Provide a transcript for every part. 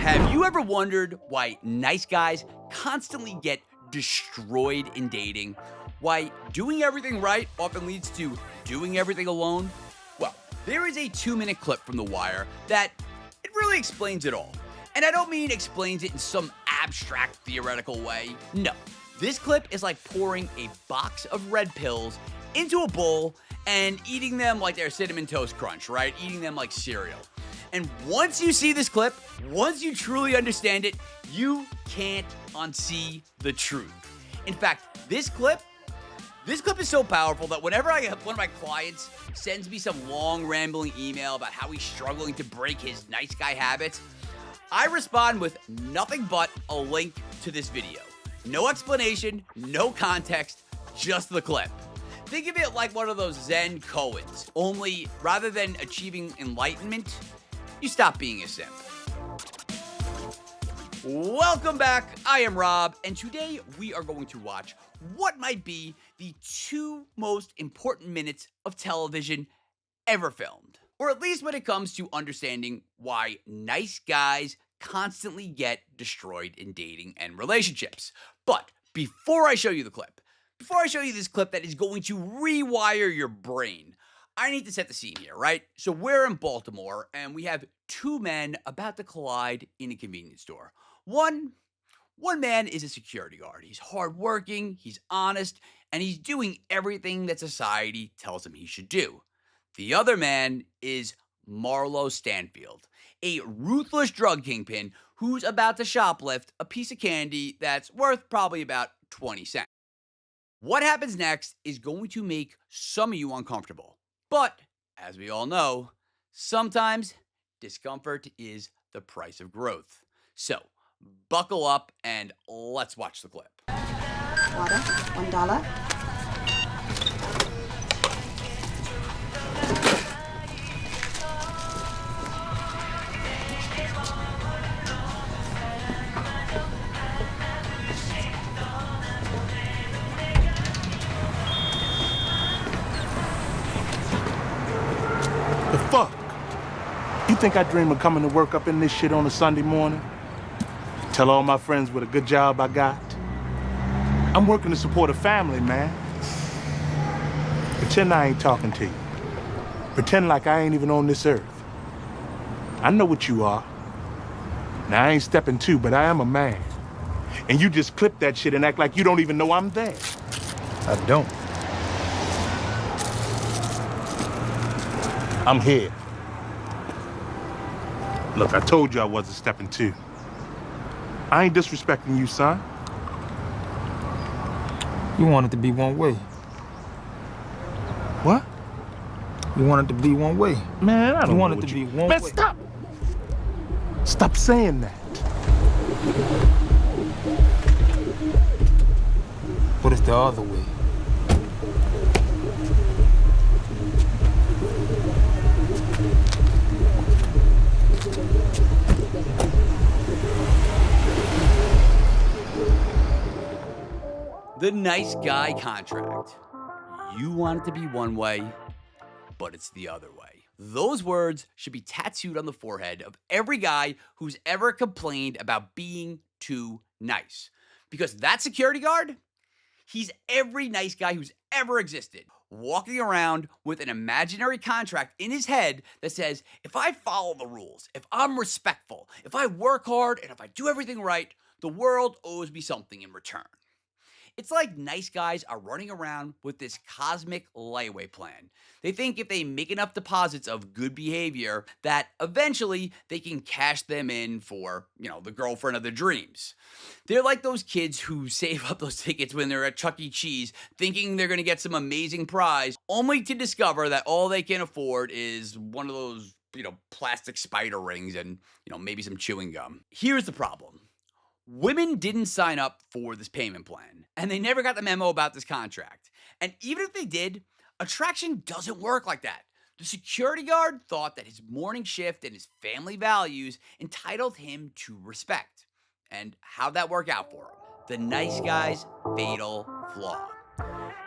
Have you ever wondered why nice guys constantly get destroyed in dating? Why doing everything right often leads to doing everything alone? Well, there is a 2-minute clip from The Wire that it really explains it all. And I don't mean explains it in some abstract theoretical way. No, this clip is like pouring a box of red pills into a bowl and eating them like they're Cinnamon Toast Crunch, right? Eating them like cereal. And once you see this clip, once you truly understand it, you can't unsee the truth. In fact, this clip is so powerful that whenever one of my clients sends me some long rambling email about how he's struggling to break his nice guy habits, I respond with nothing but a link to this video. No explanation, no context, just the clip. Think of it like one of those Zen koans, only rather than achieving enlightenment, you stop being a simp. Welcome back, I am Rob, and today we are going to watch what might be the 2 most important minutes of television ever filmed. Or at least when it comes to understanding why nice guys constantly get destroyed in dating and relationships. But before I show you the clip, before I show you this clip that is going to rewire your brain, I need to set the scene here, right? So we're in Baltimore, and we have 2 men about to collide in a convenience store. One man is a security guard. He's hardworking, he's honest, and he's doing everything that society tells him he should do. The other man is Marlo Stanfield, a ruthless drug kingpin who's about to shoplift a piece of candy that's worth probably about 20 cents. What happens next is going to make some of you uncomfortable. But, as we all know, sometimes discomfort is the price of growth. So, buckle up and let's watch the clip. Water, $1. The fuck? You think I dream of coming to work up in this shit on a Sunday morning? Tell all my friends what a good job I got? I'm working to support a family, man. Pretend I ain't talking to you. Pretend like I ain't even on this earth. I know what you are. Now, I ain't stepping to, but I am a man. And you just clip that shit and act like you don't even know I'm there. I don't. I'm here. Look, I told you I wasn't stepping to. I ain't disrespecting you, son. You want it to be one way. What? You want it to be one way. Man, I don't You want know it what to be you... one Man, way. stop! Stop saying that. What is the other way? The nice guy contract. You want it to be one way, but it's the other way. Those words should be tattooed on the forehead of every guy who's ever complained about being too nice. Because that security guard, he's every nice guy who's ever existed, walking around with an imaginary contract in his head that says, if I follow the rules, if I'm respectful, if I work hard, and if I do everything right, the world owes me something in return. It's like nice guys are running around with this cosmic layaway plan. They think if they make enough deposits of good behavior that eventually they can cash them in for, the girlfriend of their dreams. They're like those kids who save up those tickets when they're at Chuck E. Cheese thinking they're going to get some amazing prize, only to discover that all they can afford is one of those, plastic spider rings and, maybe some chewing gum. Here's the problem. Women didn't sign up for this payment plan, and they never got the memo about this contract. And even if they did, attraction doesn't work like that. The security guard thought that his morning shift and his family values entitled him to respect. And how'd that work out for him? The nice guy's fatal flaw.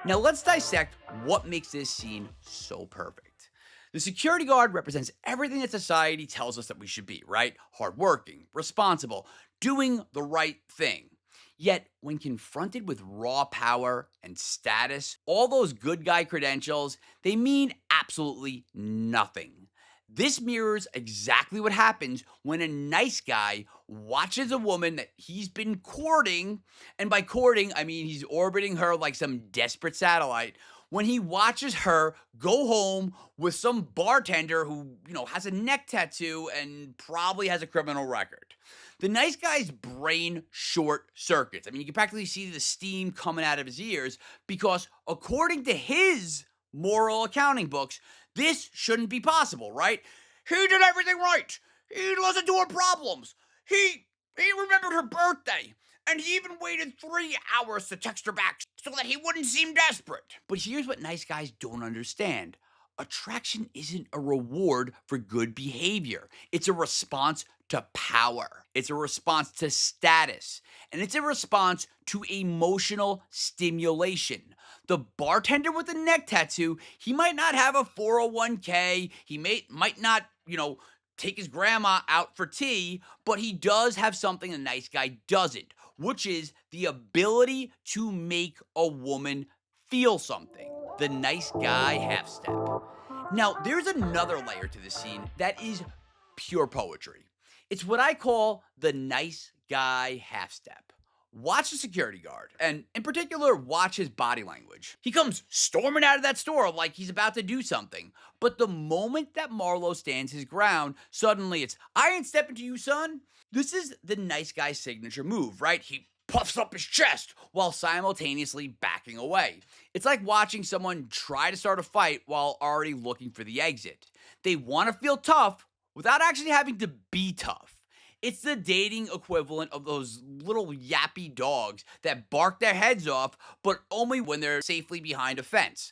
Now let's dissect what makes this scene so perfect. The security guard represents everything that society tells us that we should be, right? Hardworking, responsible, doing the right thing. Yet, when confronted with raw power and status, all those good guy credentials, they mean absolutely nothing. This mirrors exactly what happens when a nice guy watches a woman that he's been courting, and by courting, I mean he's orbiting her like some desperate satellite. When he watches her go home with some bartender who, has a neck tattoo and probably has a criminal record. The nice guy's brain short circuits. I mean, you can practically see the steam coming out of his ears because, according to his moral accounting books, this shouldn't be possible, right? He did everything right. He listened to her problems. He remembered her birthday. And he even waited 3 hours to text her back so that he wouldn't seem desperate. But here's what nice guys don't understand. Attraction isn't a reward for good behavior. It's a response to power. It's a response to status. And it's a response to emotional stimulation. The bartender with the neck tattoo, he might not have a 401k. He might not, take his grandma out for tea, but he does have something a nice guy doesn't, which is the ability to make a woman feel something. The nice guy half step. Now, there's another layer to this scene that is pure poetry. It's what I call the nice guy half step. Watch the security guard, and in particular, watch his body language. He comes storming out of that store like he's about to do something. But the moment that Marlo stands his ground, suddenly it's, I ain't stepping to you, son. This is the nice guy's signature move, right? He puffs up his chest while simultaneously backing away. It's like watching someone try to start a fight while already looking for the exit. They want to feel tough without actually having to be tough. It's the dating equivalent of those little yappy dogs that bark their heads off, but only when they're safely behind a fence.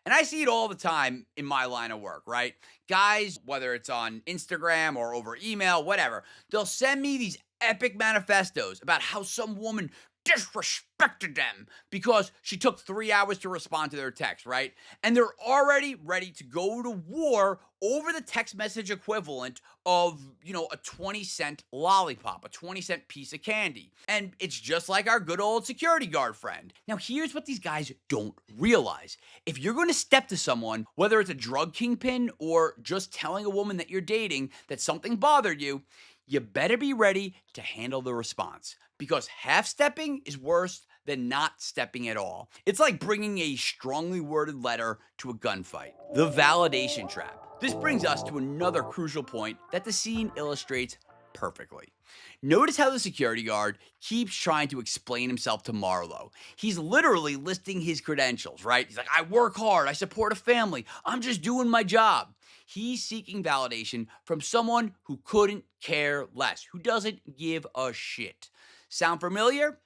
And I see it all the time in my line of work, right? Guys, whether it's on Instagram or over email, whatever, they'll send me these epic manifestos about how some woman disrespected them because she took 3 hours to respond to their text, right? And they're already ready to go to war over the text message equivalent of, a 20-cent lollipop, a 20-cent piece of candy. And it's just like our good old security guard friend. Now, here's what these guys don't realize. If you're going to step to someone, whether it's a drug kingpin or just telling a woman that you're dating that something bothered you, you better be ready to handle the response, because half-stepping is worse than not stepping at all. It's like bringing a strongly worded letter to a gunfight. The validation trap. This brings us to another crucial point that the scene illustrates perfectly. Notice how the security guard keeps trying to explain himself to Marlo. He's literally listing his credentials, right? He's like, I work hard, I support a family, I'm just doing my job. He's seeking validation from someone who couldn't care less, who doesn't give a shit. Sound familiar?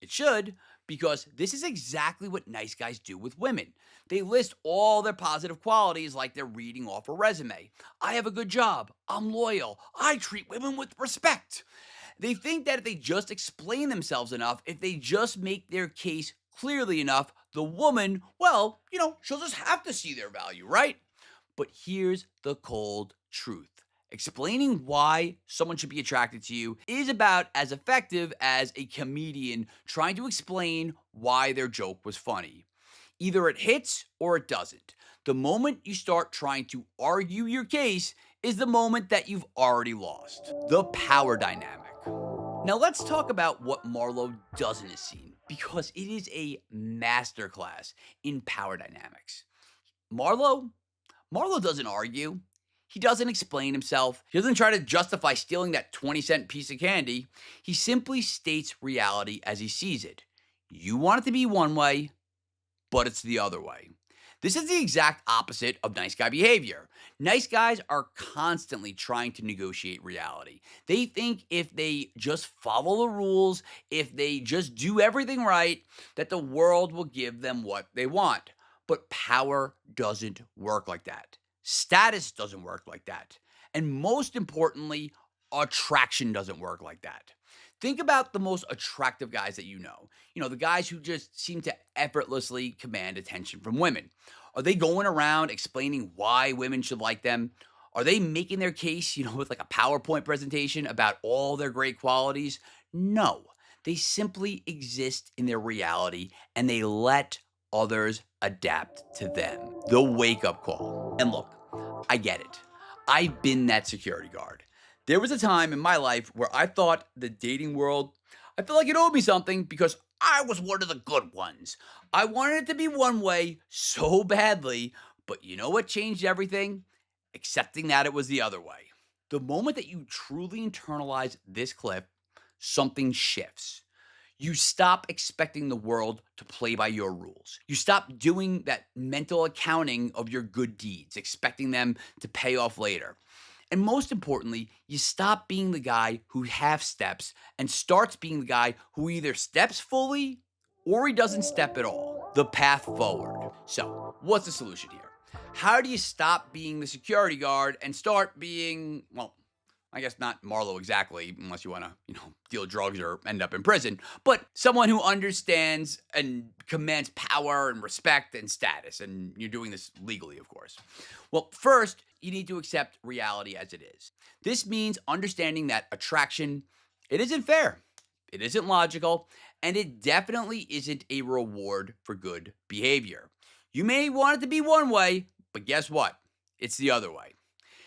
It should, because this is exactly what nice guys do with women. They list all their positive qualities like they're reading off a resume. I have a good job. I'm loyal. I treat women with respect. They think that if they just explain themselves enough, if they just make their case clearly enough, the woman, well, she'll just have to see their value, right? But here's the cold truth. Explaining why someone should be attracted to you is about as effective as a comedian trying to explain why their joke was funny. Either it hits or it doesn't. The moment you start trying to argue your case is the moment that you've already lost. The power dynamic. Now let's talk about what Marlo does in this scene, because it is a masterclass in power dynamics. Marlo doesn't argue. He doesn't explain himself. He doesn't try to justify stealing that 20-cent piece of candy. He simply states reality as he sees it. You want it to be one way, but it's the other way. This is the exact opposite of nice guy behavior. Nice guys are constantly trying to negotiate reality. They think if they just follow the rules, if they just do everything right, that the world will give them what they want. But power doesn't work like that. Status doesn't work like that. And most importantly, attraction doesn't work like that. Think about the most attractive guys that you know. The guys who just seem to effortlessly command attention from women. Are they going around explaining why women should like them? Are they making their case, with like a PowerPoint presentation about all their great qualities? No. They simply exist in their reality and they let others adapt to them. The wake up call. And look, I get it. I've been that security guard. There was a time in my life where I thought the dating world, I felt like it owed me something because I was one of the good ones. I wanted it to be one way so badly, but you know what changed everything? Accepting that it was the other way. The moment that you truly internalize this clip, something shifts. You stop expecting the world to play by your rules. You stop doing that mental accounting of your good deeds, expecting them to pay off later. And most importantly, you stop being the guy who half steps and starts being the guy who either steps fully or he doesn't step at all. The path forward. So, what's the solution here? How do you stop being the security guard and start being, well, I guess not Marlo exactly, unless you want to, deal drugs or end up in prison, but someone who understands and commands power and respect and status. And you're doing this legally, of course. Well, first, you need to accept reality as it is. This means understanding that attraction, it isn't fair, it isn't logical, and it definitely isn't a reward for good behavior. You may want it to be one way, but guess what? It's the other way.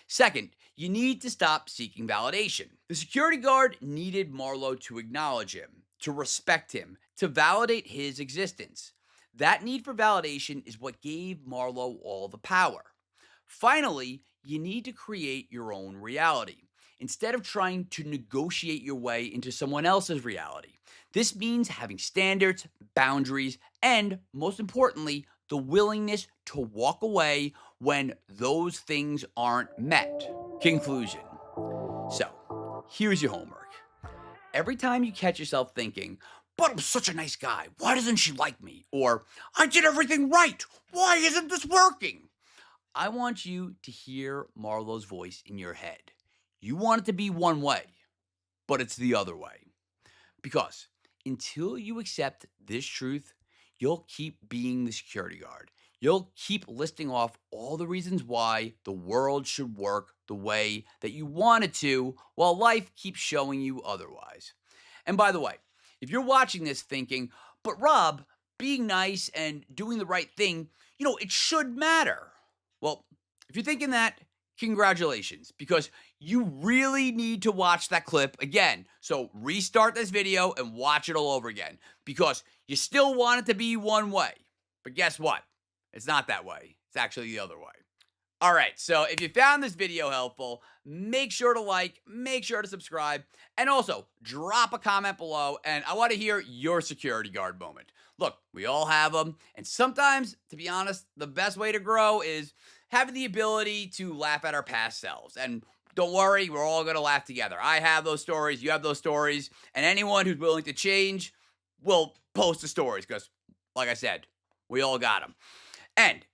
Second, you need to stop seeking validation. The security guard needed Marlo to acknowledge him, to respect him, to validate his existence. That need for validation is what gave Marlo all the power. Finally, you need to create your own reality instead of trying to negotiate your way into someone else's reality. This means having standards, boundaries, and most importantly, the willingness to walk away when those things aren't met. Conclusion. So, here's your homework. Every time you catch yourself thinking, but I'm such a nice guy, why doesn't she like me? Or, I did everything right, why isn't this working? I want you to hear Marlo's voice in your head. You want it to be one way, but it's the other way. Because until you accept this truth, you'll keep being the security guard. You'll keep listing off all the reasons why the world should work the way that you want it to, while life keeps showing you otherwise. And by the way, if you're watching this thinking, but Rob, being nice and doing the right thing, it should matter. Well, if you're thinking that, congratulations, because you really need to watch that clip again. So restart this video and watch it all over again, because you still want it to be one way. But guess what? It's not that way. It's actually the other way. All right, so if you found this video helpful, make sure to like, make sure to subscribe, and also drop a comment below, and I want to hear your security guard moment. Look, we all have them, and sometimes, to be honest, the best way to grow is having the ability to laugh at our past selves. And don't worry, we're all going to laugh together. I have those stories, you have those stories, and anyone who's willing to change will post the stories because, like I said, we all got them. And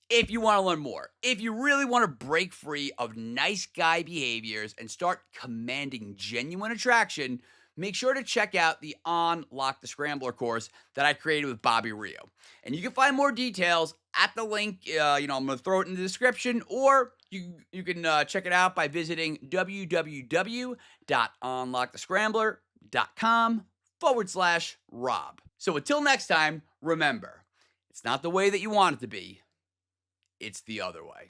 if you want to learn more, if you really want to break free of nice guy behaviors and start commanding genuine attraction, make sure to check out the Unlock the Scrambler course that I created with Bobby Rio. And you can find more details at the link, I'm going to throw it in the description, or you can check it out by visiting www.unlockthescrambler.com/Rob. So until next time, remember, it's not the way that you want it to be. It's the other way.